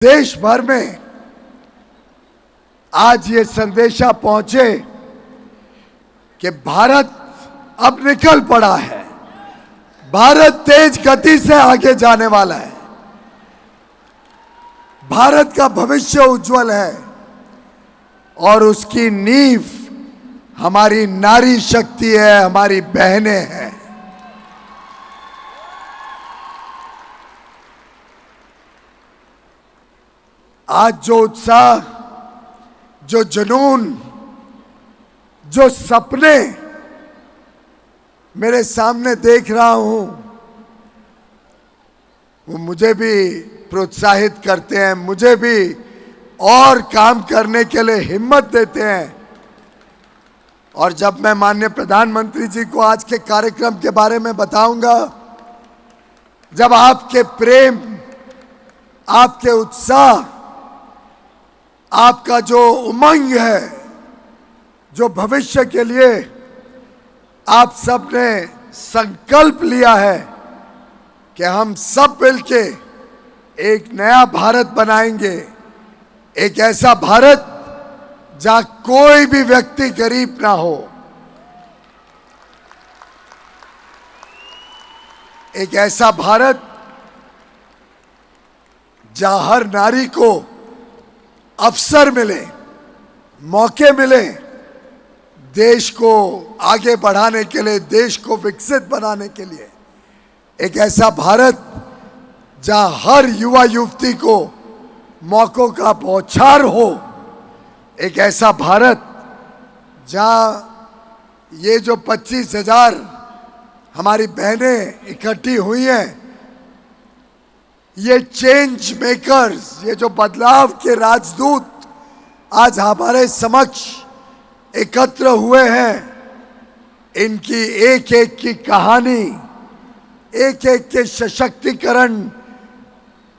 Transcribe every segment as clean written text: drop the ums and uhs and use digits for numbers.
देश भर में आज ये संदेशा पहुंचे कि भारत अब निकल पड़ा है। भारत तेज गति से आगे जाने वाला है। भारत का भविष्य उज्जवल है और उसकी नींव हमारी नारी शक्ति है, हमारी बहनें हैं। आज जो उत्साह, जो जुनून, जो सपने मेरे सामने देख रहा हूं, वो मुझे भी प्रोत्साहित करते हैं, मुझे भी और काम करने के लिए हिम्मत देते हैं। और जब मैं माननीय प्रधानमंत्री जी को आज के कार्यक्रम के बारे में बताऊंगा, जब आपके प्रेम, आपके उत्साह, आपका जो उमंग है, जो भविष्य के लिए आप सब ने संकल्प लिया है कि हम सब मिलके एक नया भारत बनाएंगे, एक ऐसा भारत जहां कोई भी व्यक्ति गरीब ना हो, एक ऐसा भारत जहां हर नारी को अवसर मिले, मौके मिले, देश को आगे बढ़ाने के लिए, देश को विकसित बनाने के लिए। एक ऐसा भारत जहां हर युवा युवती को मौकों का बौछार हो। एक ऐसा भारत जहां ये जो 25,000 हमारी बहनें इकट्ठी हुई हैं, ये चेंज मेकर्स, ये जो बदलाव के राजदूत आज हमारे समक्ष एकत्र हुए हैं, इनकी एक एक की कहानी, एक एक के सशक्तिकरण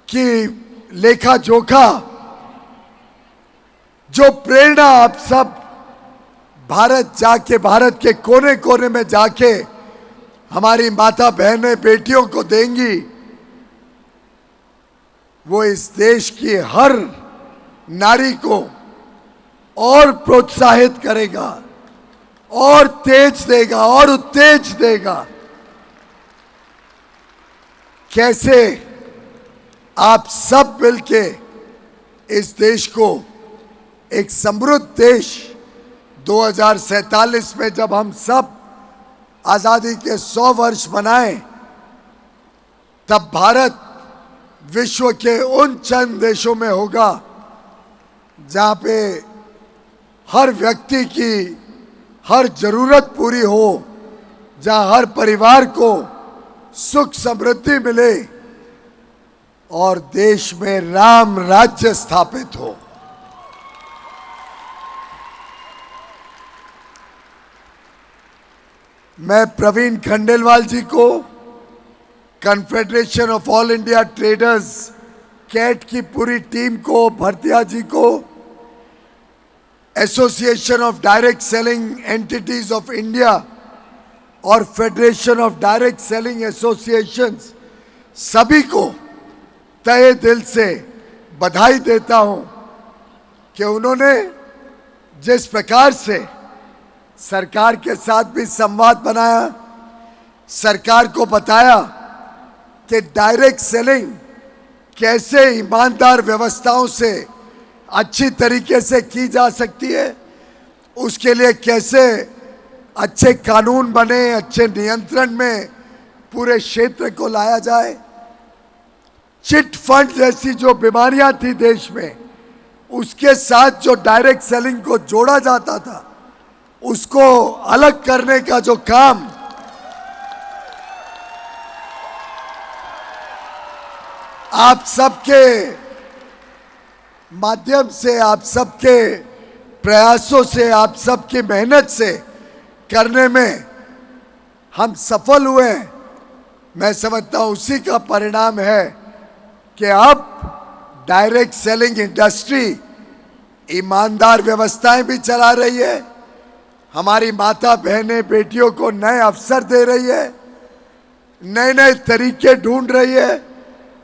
की लेखा जोखा, जो प्रेरणा आप सब भारत के कोने कोने में जाके हमारी माता बहनें बेटियों को देंगी, वो इस देश की हर नारी को और प्रोत्साहित करेगा, और तेज देगा, और उत्तेज देगा। कैसे आप सब मिलके इस देश को एक समृद्ध देश 2047 में जब हम सब आजादी के 100 वर्ष मनाएं, तब भारत विश्व के उन चंद देशों में होगा जहां पे हर व्यक्ति की हर जरूरत पूरी हो, जहां हर परिवार को सुख समृद्धि मिले और देश में राम राज्य स्थापित हो। मैं प्रवीण खंडेलवाल जी को, confederation of all India traders CAT की पूरी टीम को, भरतिया जी को, association of direct selling entities of India और federation of direct selling associations, सभी को तहे दिल से बधाई देता हूं कि उन्होंने जिस प्रकार से सरकार के साथ भी संवाद बनाया, सरकार को बताया कि डायरेक्ट सेलिंग कैसे ईमानदार व्यवस्थाओं से अच्छी तरीके से की जा सकती है, उसके लिए कैसे अच्छे कानून बने, अच्छे नियंत्रण में पूरे क्षेत्र को लाया जाए। चिट फंड जैसी जो बीमारियां थी देश में, उसके साथ जो डायरेक्ट सेलिंग को जोड़ा जाता था, उसको अलग करने का जो काम आप सबके माध्यम से, आप सबके प्रयासों से, आप सबकी मेहनत से करने में हम सफल हुए हैं। मैं समझता हूं उसी का परिणाम है कि अब डायरेक्ट सेलिंग इंडस्ट्री ईमानदार व्यवस्थाएं भी चला रही है, हमारी माता बहनें बेटियों को नए अवसर दे रही है, नए नए तरीके ढूंढ रही है,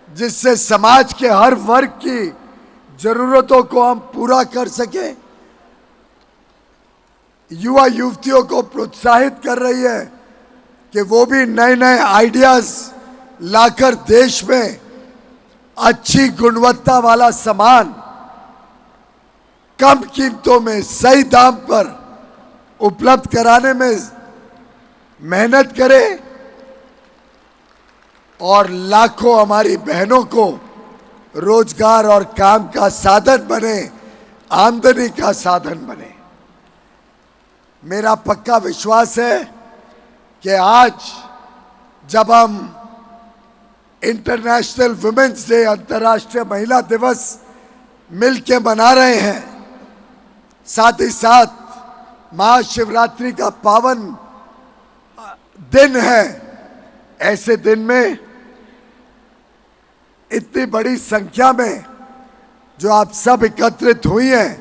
जिससे समाज के हर वर्ग की जरूरतों को हम पूरा कर सकें। युवा युवतियों को प्रोत्साहित कर रही है कि वो भी नए नए आइडियाज लाकर देश में अच्छी गुणवत्ता वाला सामान कम कीमतों में सही दाम पर उपलब्ध कराने में मेहनत करे और लाखों हमारी बहनों को रोजगार और काम का साधन बने, आमदनी का साधन बने। मेरा पक्का विश्वास है कि आज जब हम इंटरनेशनल वुमेन्स डे, अंतर्राष्ट्रीय महिला दिवस मिलके मना रहे हैं, साथ ही साथ महाशिवरात्रि का पावन दिन है, ऐसे दिन में इतनी बड़ी संख्या में जो आप सब एकत्रित हुई हैं,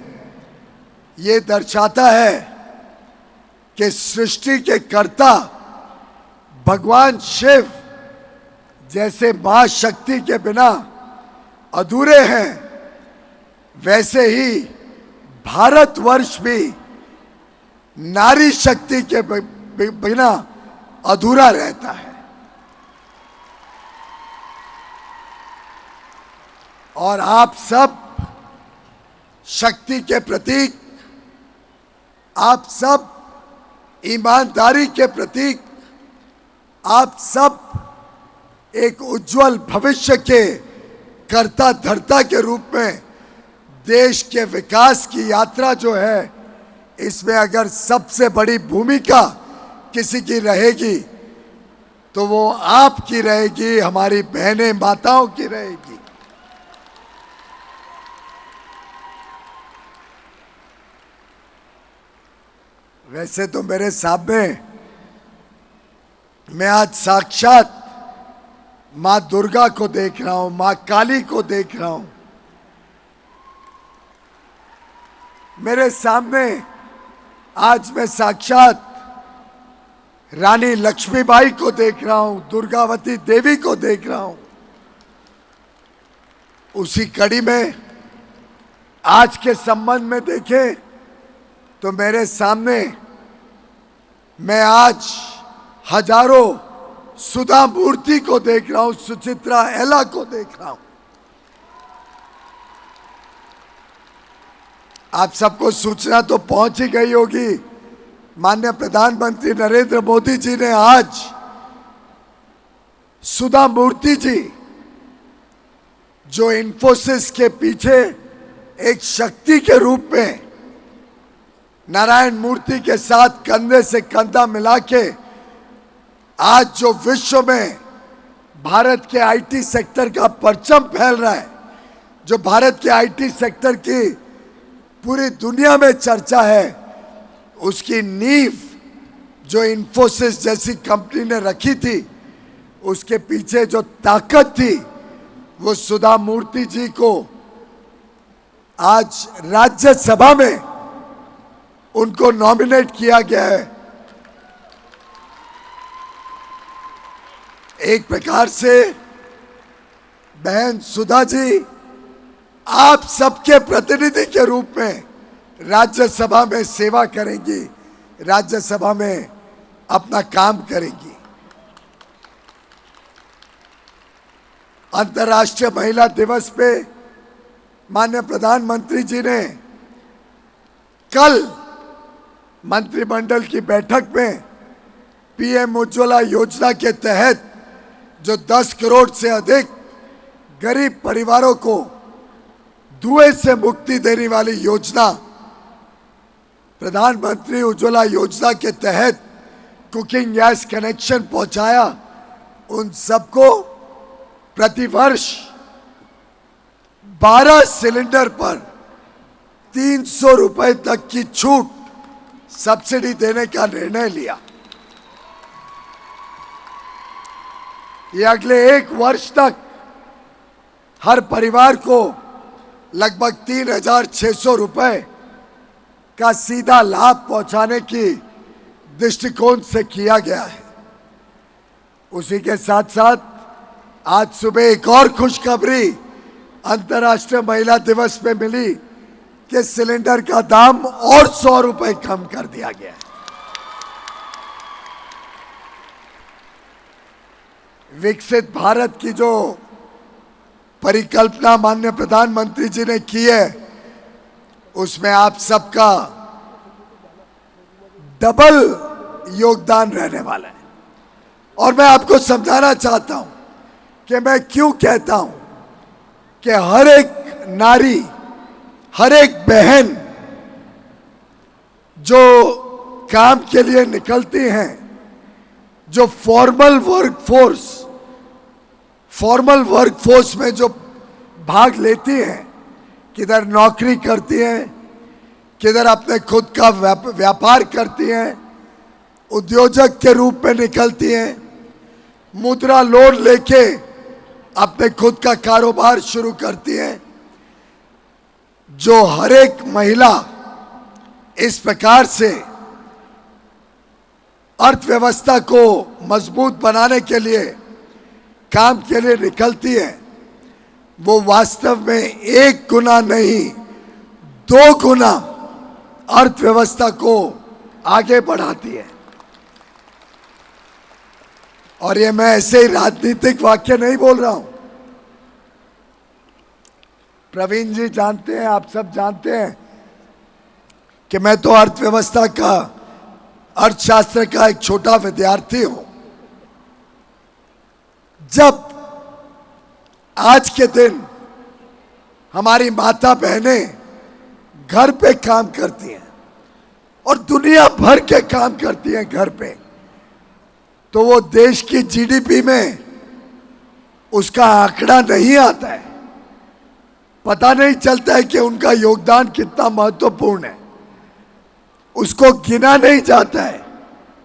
ये दर्शाता है कि सृष्टि के कर्ता भगवान शिव जैसे मां शक्ति के बिना अधूरे हैं, वैसे ही भारतवर्ष भी नारी शक्ति के बिना अधूरा रहता है। और आप सब शक्ति के प्रतीक, आप सब ईमानदारी के प्रतीक, आप सब एक उज्जवल भविष्य के कर्ता धर्ता के रूप में देश के विकास की यात्रा जो है, इसमें अगर सबसे बड़ी भूमिका किसी की रहेगी तो वो आपकी रहेगी, हमारी बहनें माताओं की रहेगी। वैसे तो मेरे सामने मैं आज साक्षात मां दुर्गा को देख रहा हूं, मां काली को देख रहा हूं। मेरे सामने आज मैं साक्षात रानी लक्ष्मीबाई को देख रहा हूं, दुर्गावती देवी को देख रहा हूं। उसी कड़ी में आज के संबंध में देखें तो मेरे सामने मैं आज हजारों सुधा मूर्ति को देख रहा हूं, सुचित्रा एला को देख रहा हूं। आप सबको सूचना तो पहुंच ही गई होगी, माननीय प्रधानमंत्री नरेंद्र मोदी जी ने आज सुधा मूर्ति जी, जो इन्फोसिस के पीछे एक शक्ति के रूप में नारायण मूर्ति के साथ कंधे से कंधा मिला के आज जो विश्व में भारत के आईटी सेक्टर का परचम फैल रहा है, जो भारत के आईटी सेक्टर की पूरी दुनिया में चर्चा है, उसकी नींव जो इन्फोसिस जैसी कंपनी ने रखी थी, उसके पीछे जो ताकत थी, वो सुधा मूर्ति जी को आज राज्यसभा में उनको नॉमिनेट किया गया है। एक प्रकार से बहन सुधा जी आप सबके प्रतिनिधि के रूप में राज्यसभा में सेवा करेंगी, राज्यसभा में अपना काम करेंगी। अंतर्राष्ट्रीय महिला दिवस पे माननीय प्रधानमंत्री जी ने कल मंत्रिमंडल की बैठक में पीएम उज्ज्वला योजना के तहत जो 10 करोड़ से अधिक गरीब परिवारों को धुएं से मुक्ति देने वाली योजना, प्रधानमंत्री उज्ज्वला योजना के तहत कुकिंग गैस कनेक्शन पहुंचाया, उन सबको प्रतिवर्ष 12 सिलेंडर पर 300 रुपए तक की छूट, सब्सिडी देने का निर्णय लिया। ये अगले 1 वर्ष तक हर परिवार को लगभग 3,600 रुपए का सीधा लाभ पहुंचाने की दृष्टिकोण से किया गया है। उसी के साथ साथ आज सुबह एक और खुशखबरी अंतर्राष्ट्रीय महिला दिवस पे मिली कि सिलेंडर का दाम और 100 रुपए कम कर दिया गया है। विकसित भारत की जो परिकल्पना माननीय प्रधानमंत्री जी ने की है, उसमें आप सबका डबल योगदान रहने वाला है। और मैं आपको समझाना चाहता हूं कि मैं क्यों कहता हूं कि हर एक नारी, हर एक बहन जो काम के लिए निकलती हैं, जो फॉर्मल वर्कफोर्स में जो भाग लेती हैं, किधर नौकरी करती हैं, किधर अपने खुद का व्यापार करती हैं, उद्योजक के रूप में निकलती हैं, मुद्रा लोन लेके अपने खुद का कारोबार शुरू करती हैं, जो हर एक महिला इस प्रकार से अर्थव्यवस्था को मजबूत बनाने के लिए काम के लिए निकलती है, वो वास्तव में 1 गुना नहीं 2 गुना अर्थव्यवस्था को आगे बढ़ाती है। और ये मैं ऐसे ही राजनीतिक वाक्य नहीं बोल रहा हूं। प्रवीण जी जानते हैं, आप सब जानते हैं कि मैं तो अर्थव्यवस्था का, अर्थशास्त्र का एक छोटा विद्यार्थी हूं। जब आज के दिन हमारी माता बहनें घर पे काम करती हैं और दुनिया भर के काम करती हैं घर पे, तो वो देश की जीडीपी में उसका आंकड़ा नहीं आता है। पता नहीं चलता है कि उनका योगदान कितना महत्वपूर्ण है। उसको गिना नहीं जाता है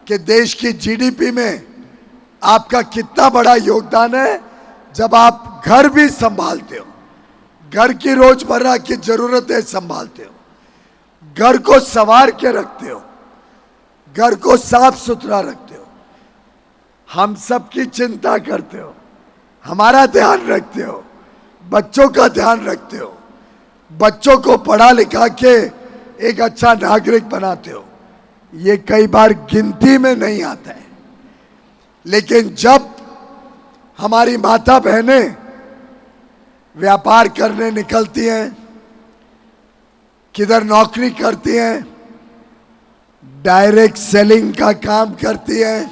कि देश की जीडीपी में आपका कितना बड़ा योगदान है जब आप घर भी संभालते हो, घर की रोजमर्रा की जरूरतें संभालते हो, घर को संवार के रखते हो, घर को साफ सुथरा रखते हो, हम सबकी चिंता करते हो, हमारा ध्यान रखते हो, बच्चों का ध्यान रखते हो, बच्चों को पढ़ा लिखा के एक अच्छा नागरिक बनाते हो। ये कई बार गिनती में नहीं आता है। लेकिन जब हमारी माता बहनें व्यापार करने निकलती हैं, किधर नौकरी करती हैं, डायरेक्ट सेलिंग का काम करती हैं,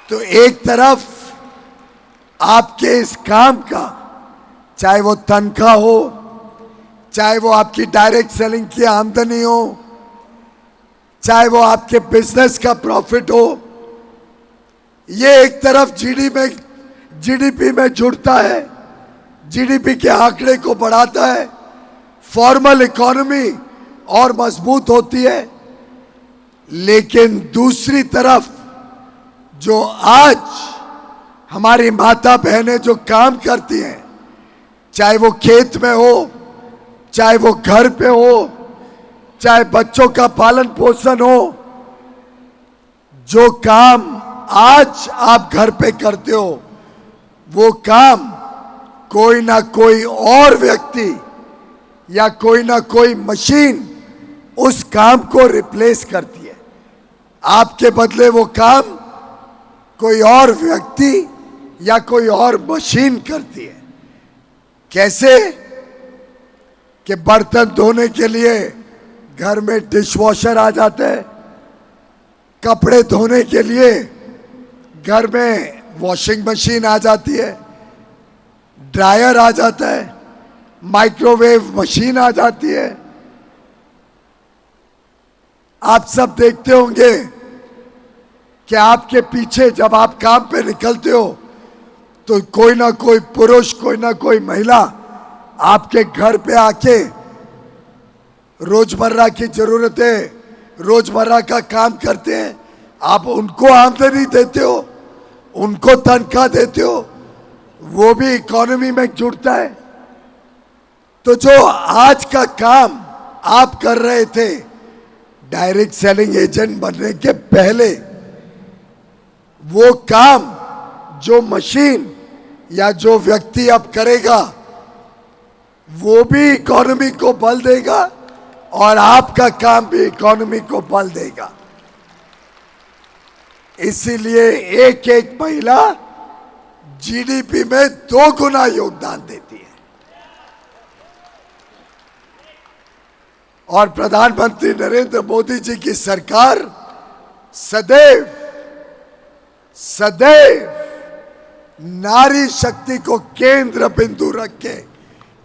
तो एक तरफ आपके इस काम का, चाहे वो तनख्वाह हो, चाहे वो आपकी डायरेक्ट सेलिंग की आमदनी हो, चाहे वो आपके बिजनेस का प्रॉफिट हो, ये एक तरफ जीडीपी में जुड़ता है, जीडीपी के आंकड़े को बढ़ाता है, फॉर्मल इकोनॉमी और मजबूत होती है। लेकिन दूसरी तरफ जो आज हमारी माता बहनें जो काम करती हैं, चाहे वो खेत में हो, चाहे वो घर पे हो, चाहे बच्चों का पालन पोषण हो, जो काम आज आप घर पे करते हो, वो काम कोई ना कोई और व्यक्ति या कोई ना कोई मशीन उस काम को रिप्लेस करती है। आपके बदले वो काम कोई और व्यक्ति या कोई और मशीन करती है। कैसे कि बर्तन धोने के लिए घर में डिशवॉशर आ जाते हैं, कपड़े धोने के लिए घर में वॉशिंग मशीन आ जाती है, ड्रायर आ जाता है, माइक्रोवेव मशीन आ जाती है। आप सब देखते होंगे कि आपके पीछे जब आप काम पे निकलते हो तो कोई ना कोई पुरुष, कोई ना कोई महिला आपके घर पे आके रोजमर्रा की जरूरतें, रोजमर्रा का काम करते हैं। आप उनको आमदनी देते हो, उनको तनख्वाह देते हो, वो भी इकोनॉमी में जुड़ता है। तो जो आज का काम आप कर रहे थे डायरेक्ट सेलिंग एजेंट बनने के पहले, वो काम जो मशीन या जो व्यक्ति अब करेगा वो भी इकोनॉमी को बल देगा और आपका काम भी इकोनॉमी को बल देगा। इसीलिए एक एक महिला जीडीपी में 2 गुना योगदान देती है। और प्रधानमंत्री नरेंद्र मोदी जी की सरकार सदैव सदैव नारी शक्ति को केंद्र बिंदु रख के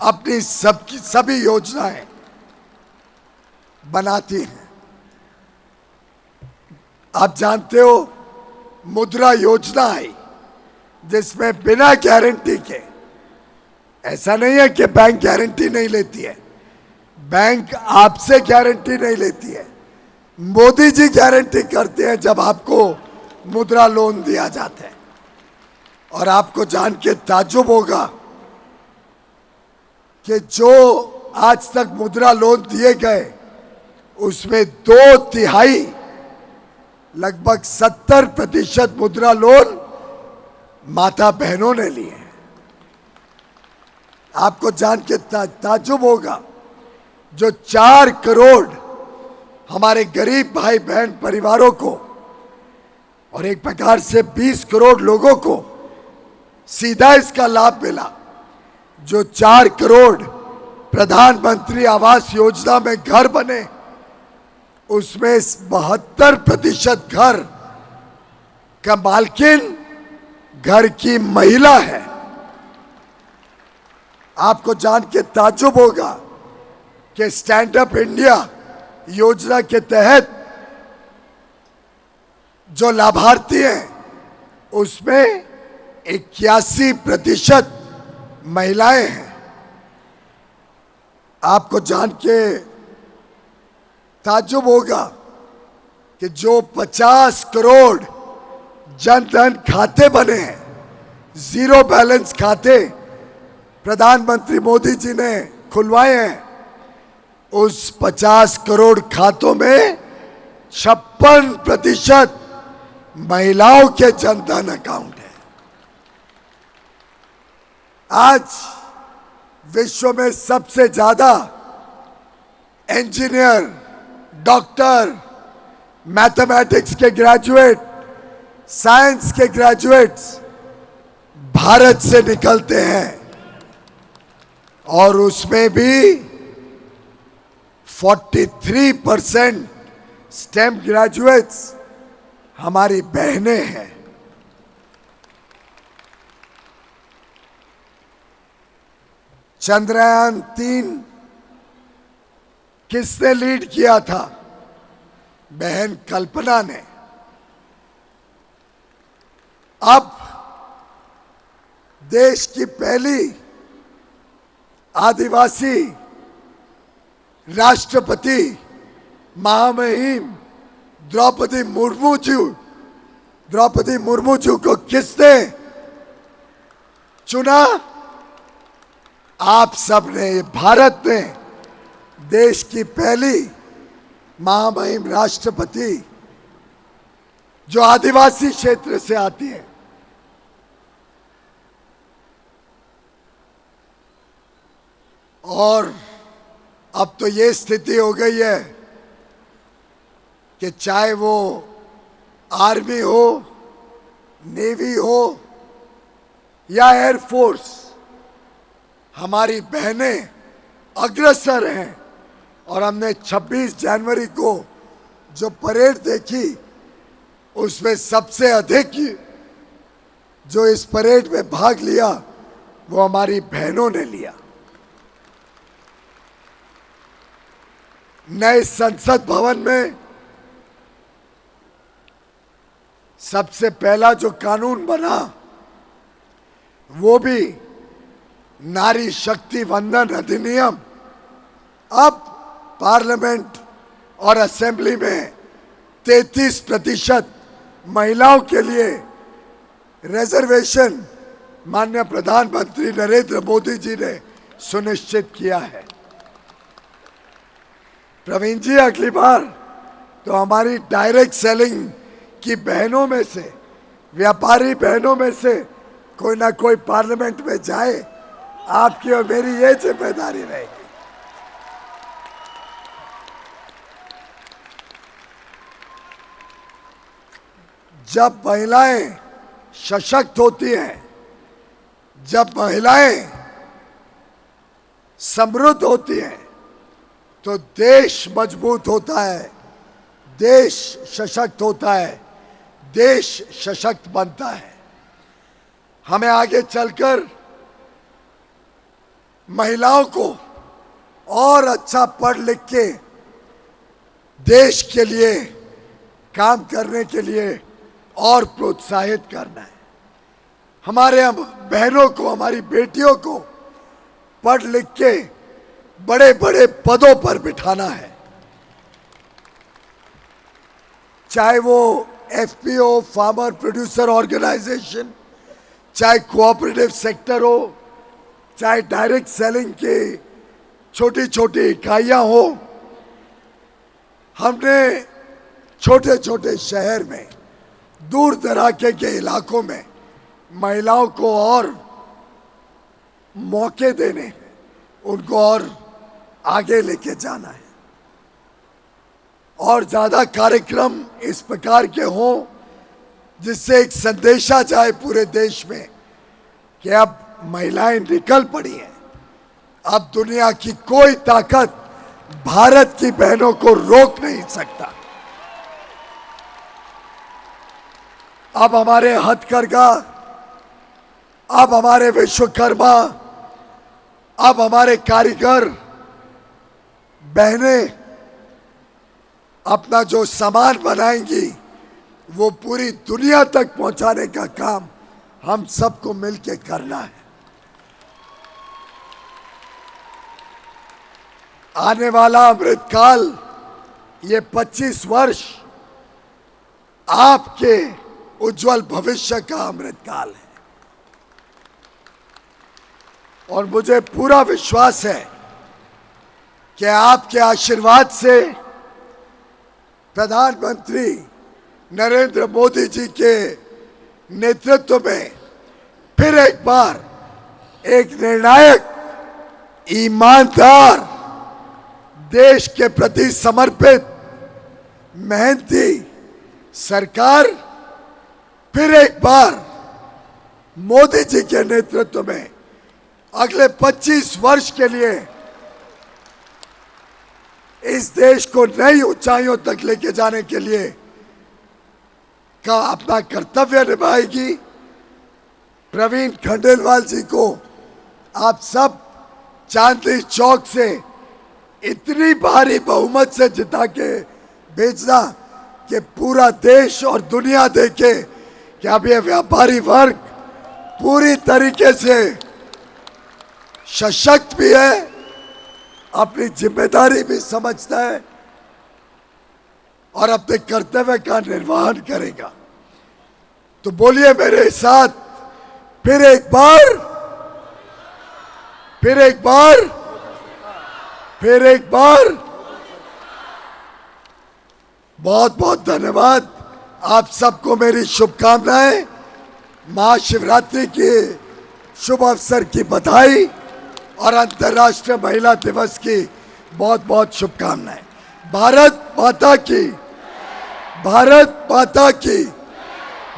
अपनी सभी योजनाएं बनाती हैं। आप जानते हो मुद्रा योजना आई जिसमें बिना गारंटी के, ऐसा नहीं है कि बैंक गारंटी नहीं लेती है, बैंक आपसे गारंटी नहीं लेती है, मोदी जी गारंटी करते हैं जब आपको मुद्रा लोन दिया जाता है। और आपको जान के ताज्जुब होगा कि जो आज तक मुद्रा लोन दिए गए उसमें 2/3 लगभग 70% मुद्रा लोन माता बहनों ने लिए हैं। आपको जान के ताज्जुब होगा जो 4 करोड़ हमारे गरीब भाई बहन परिवारों को और एक प्रकार से 20 करोड़ लोगों को सीधा इसका लाभ मिला। जो 4 करोड़ प्रधानमंत्री आवास योजना में घर बने उसमें 72% घर का मालकिन घर की महिला है। आपको जान के ताज्जुब होगा कि स्टैंड अप इंडिया योजना के तहत जो लाभार्थी हैं उसमें 81% महिलाएं हैं। आपको जान के ताज्जुब होगा कि जो 50 करोड़ जन धन खाते बने हैं, जीरो बैलेंस खाते प्रधानमंत्री मोदी जी ने खुलवाए हैं, उस 50 करोड़ खातों में 56% महिलाओं के जनधन अकाउंट है। आज विश्व में सबसे ज्यादा इंजीनियर, डॉक्टर, मैथमेटिक्स के ग्रेजुएट, साइंस के ग्रेजुएट्स भारत से निकलते हैं और उसमें भी 43% स्टेम ग्रेजुएट्स हमारी बहनें हैं। चंद्रयान 3 किसने लीड किया था? बहन कल्पना ने। अब देश की पहली आदिवासी राष्ट्रपति महामहिम द्रौपदी मुर्मू जी को किसने चुना? आप सबने, भारत ने देश की पहली महामहिम राष्ट्रपति जो आदिवासी क्षेत्र से आती है। और अब तो ये स्थिति हो गई है कि चाहे वो आर्मी हो, नेवी हो या एयरफोर्स, हमारी बहनें अग्रसर हैं। और हमने 26 जनवरी को जो परेड देखी उसमें सबसे अधिक जो इस परेड में भाग लिया वो हमारी बहनों ने लिया। नए संसद भवन में सबसे पहला जो कानून बना वो भी नारी शक्ति वंदन अधिनियम। अब पार्लियामेंट और असेंबली में 33% महिलाओं के लिए रिजर्वेशन माननीय प्रधानमंत्री नरेंद्र मोदी जी ने सुनिश्चित किया है। प्रवीण जी, अगली बार तो हमारी डायरेक्ट सेलिंग की बहनों में से, व्यापारी बहनों में से कोई ना कोई पार्लियामेंट में जाए, आपकी और मेरी ये जिम्मेदारी रहेगी। जब महिलाएं सशक्त होती हैं, जब महिलाएं समृद्ध होती हैं, तो देश मजबूत होता है, देश सशक्त होता है, देश सशक्त बनता है। हमें आगे चलकर महिलाओं को और अच्छा पढ़ लिख के देश के लिए काम करने के लिए और प्रोत्साहित करना है। हमारे बहनों को, हमारी बेटियों को पढ़ लिख के बड़े बड़े पदों पर बिठाना है, चाहे वो एफपीओ, फार्मर प्रोड्यूसर ऑर्गेनाइजेशन, चाहे कोऑपरेटिव सेक्टर हो, चाहे डायरेक्ट सेलिंग की छोटी छोटी इकाइयां हो। हमने छोटे छोटे शहर में, दूर दराके के इलाकों में महिलाओं को और मौके देने, उनको और आगे लेके जाना है। और ज्यादा कार्यक्रम इस प्रकार के हों जिससे एक संदेशा जाए पूरे देश में कि अब महिलाएं निकल पड़ी हैं, अब दुनिया की कोई ताकत भारत की बहनों को रोक नहीं सकता। अब हमारे हथकरघा, अब हमारे विश्वकर्मा, अब हमारे कारीगर बहनें अपना जो सामान बनाएंगी वो पूरी दुनिया तक पहुंचाने का काम हम सबको मिलकर करना है। आने वाला अमृतकाल, ये 25 वर्ष आपके उज्जवल भविष्य का अमृतकाल है। और मुझे पूरा विश्वास है कि आपके आशीर्वाद से प्रधानमंत्री नरेंद्र मोदी जी के नेतृत्व में फिर एक बार एक निर्णायक, ईमानदार, देश के प्रति समर्पित, मेहनती सरकार फिर एक बार मोदी जी के नेतृत्व में अगले 25 वर्ष के लिए इस देश को नई ऊंचाइयों तक लेके जाने के लिए का अपना कर्तव्य निभाएगी। प्रवीण खंडेलवाल जी को आप सब चांदनी चौक से इतनी भारी बहुमत से जिता के भेजना कि पूरा देश और दुनिया देखे कि अब ये व्यापारी वर्ग पूरी तरीके से सशक्त भी है, अपनी जिम्मेदारी भी समझता है और अपने कर्तव्य का निर्वहन करेगा। तो बोलिए मेरे साथ, फिर एक बार, फिर एक बार, फिर एक बार। बहुत बहुत धन्यवाद। आप सबको मेरी शुभकामनाएं। महाशिवरात्रि के शुभ अवसर की बधाई और अंतर्राष्ट्रीय महिला दिवस की बहुत बहुत शुभकामनाएं। भारत माता की, भारत माता की,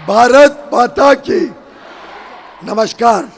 भारत माता की। नमस्कार।